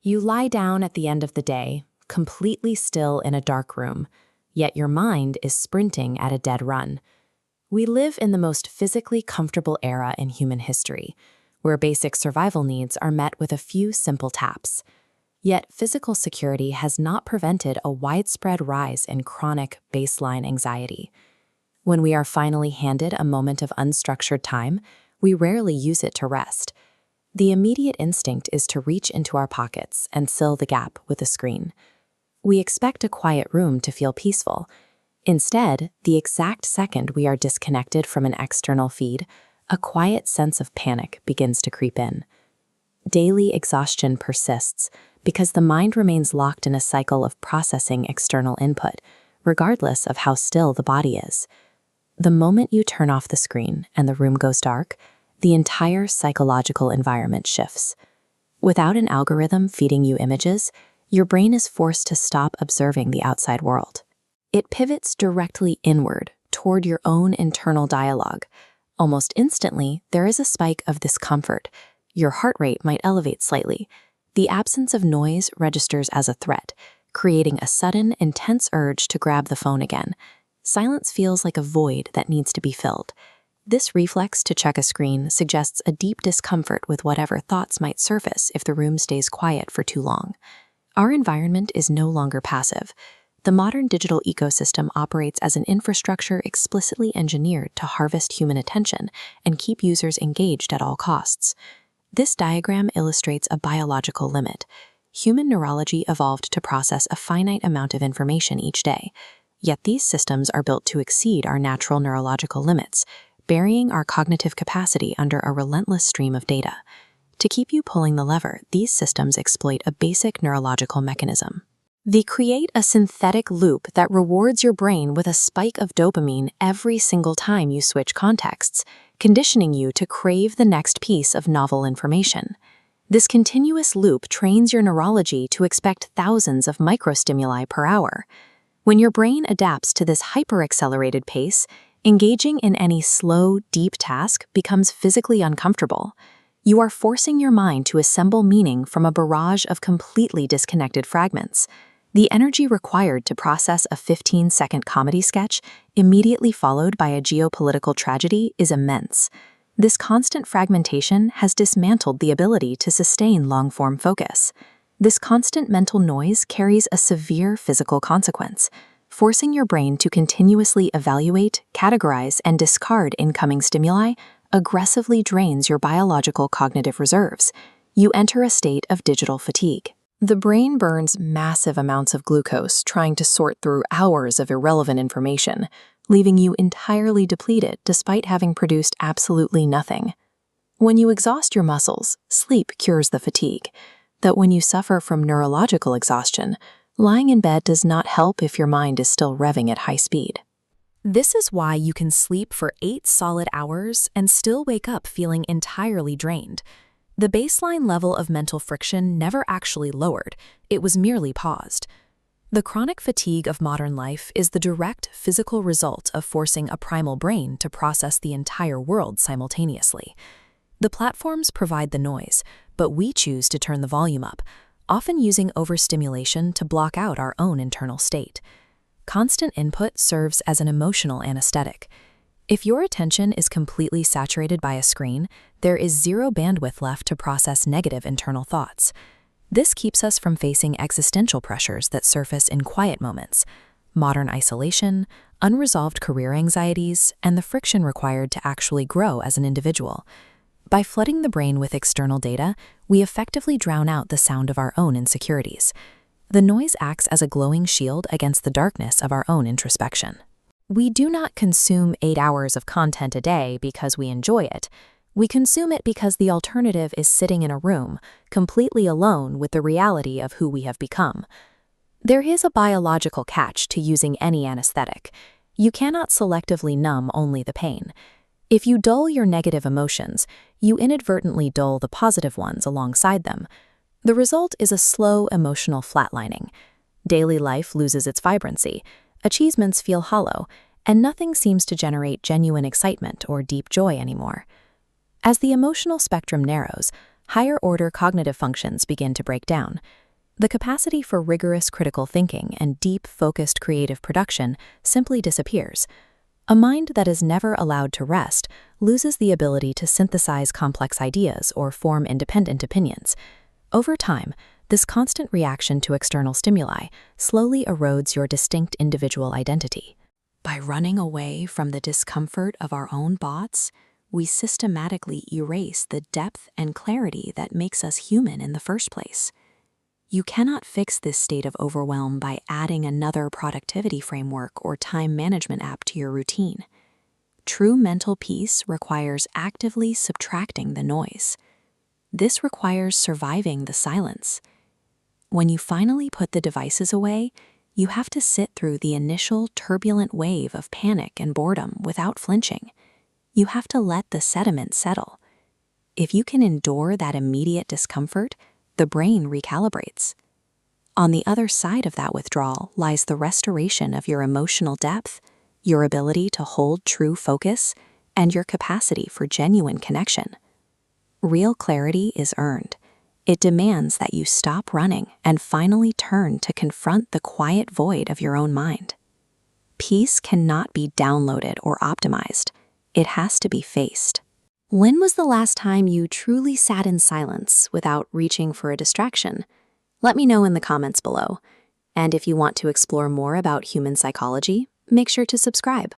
You lie down at the end of the day, completely still in a dark room, yet your mind is sprinting at a dead run. We live in the most physically comfortable era in human history, where basic survival needs are met with a few simple taps. Yet physical security has not prevented a widespread rise in chronic baseline anxiety. When we are finally handed a moment of unstructured time, we rarely use it to rest. The immediate instinct is to reach into our pockets and fill the gap with a screen. We expect a quiet room to feel peaceful. Instead, the exact second we are disconnected from an external feed, a quiet sense of panic begins to creep in. Daily exhaustion persists because the mind remains locked in a cycle of processing external input, regardless of how still the body is. The moment you turn off the screen and the room goes dark, the entire psychological environment shifts. Without an algorithm feeding you images, your brain is forced to stop observing the outside world. It pivots directly inward, toward your own internal dialogue. Almost instantly, there is a spike of discomfort. Your heart rate might elevate slightly. The absence of noise registers as a threat, creating a sudden, intense urge to grab the phone again. Silence feels like a void that needs to be filled. This reflex to check a screen suggests a deep discomfort with whatever thoughts might surface if the room stays quiet for too long. Our environment is no longer passive. The modern digital ecosystem operates as an infrastructure explicitly engineered to harvest human attention and keep users engaged at all costs. This diagram illustrates a biological limit. Human neurology evolved to process a finite amount of information each day, yet these systems are built to exceed our natural neurological limits, burying our cognitive capacity under a relentless stream of data. To keep you pulling the lever, these systems exploit a basic neurological mechanism. They create a synthetic loop that rewards your brain with a spike of dopamine every single time you switch contexts, conditioning you to crave the next piece of novel information. This continuous loop trains your neurology to expect thousands of microstimuli per hour. When your brain adapts to this hyper-accelerated pace, engaging in any slow, deep task becomes physically uncomfortable. You are forcing your mind to assemble meaning from a barrage of completely disconnected fragments. The energy required to process a 15-second comedy sketch, immediately followed by a geopolitical tragedy, is immense. This constant fragmentation has dismantled the ability to sustain long-form focus. This constant mental noise carries a severe physical consequence. Forcing your brain to continuously evaluate, categorize, and discard incoming stimuli aggressively drains your biological cognitive reserves. You enter a state of digital fatigue. The brain burns massive amounts of glucose trying to sort through hours of irrelevant information, leaving you entirely depleted despite having produced absolutely nothing. When you exhaust your muscles, sleep cures the fatigue. That when you suffer from neurological exhaustion, lying in bed does not help if your mind is still revving at high speed. This is why you can sleep for 8 solid hours and still wake up feeling entirely drained. The baseline level of mental friction never actually lowered, it was merely paused. The chronic fatigue of modern life is the direct physical result of forcing a primal brain to process the entire world simultaneously. The platforms provide the noise, but we choose to turn the volume up, often using overstimulation to block out our own internal state. Constant input serves as an emotional anesthetic. If your attention is completely saturated by a screen, there is zero bandwidth left to process negative internal thoughts. This keeps us from facing existential pressures that surface in quiet moments: modern isolation, unresolved career anxieties, and the friction required to actually grow as an individual. By flooding the brain with external data, we effectively drown out the sound of our own insecurities. The noise acts as a glowing shield against the darkness of our own introspection. We do not consume 8 hours of content a day because we enjoy it. We consume it because the alternative is sitting in a room, completely alone with the reality of who we have become. There is a biological catch to using any anesthetic. You cannot selectively numb only the pain. If you dull your negative emotions, you inadvertently dull the positive ones alongside them. The result is a slow emotional flatlining. Daily life loses its vibrancy, achievements feel hollow, and nothing seems to generate genuine excitement or deep joy anymore. As the emotional spectrum narrows, higher-order cognitive functions begin to break down. The capacity for rigorous critical thinking and deep, focused creative production simply disappears. A mind that is never allowed to rest loses the ability to synthesize complex ideas or form independent opinions. Over time, this constant reaction to external stimuli slowly erodes your distinct individual identity. By running away from the discomfort of our own thoughts, we systematically erase the depth and clarity that makes us human in the first place. You cannot fix this state of overwhelm by adding another productivity framework or time management app to your routine. True mental peace requires actively subtracting the noise. This requires surviving the silence. When you finally put the devices away, you have to sit through the initial turbulent wave of panic and boredom without flinching. You have to let the sediment settle. If you can endure that immediate discomfort, the brain recalibrates. On the other side of that withdrawal lies the restoration of your emotional depth, your ability to hold true focus, and your capacity for genuine connection. Real clarity is earned. It demands that you stop running and finally turn to confront the quiet void of your own mind. Peace cannot be downloaded or optimized. It has to be faced. When was the last time you truly sat in silence without reaching for a distraction? Let me know in the comments below. And if you want to explore more about human psychology, make sure to subscribe.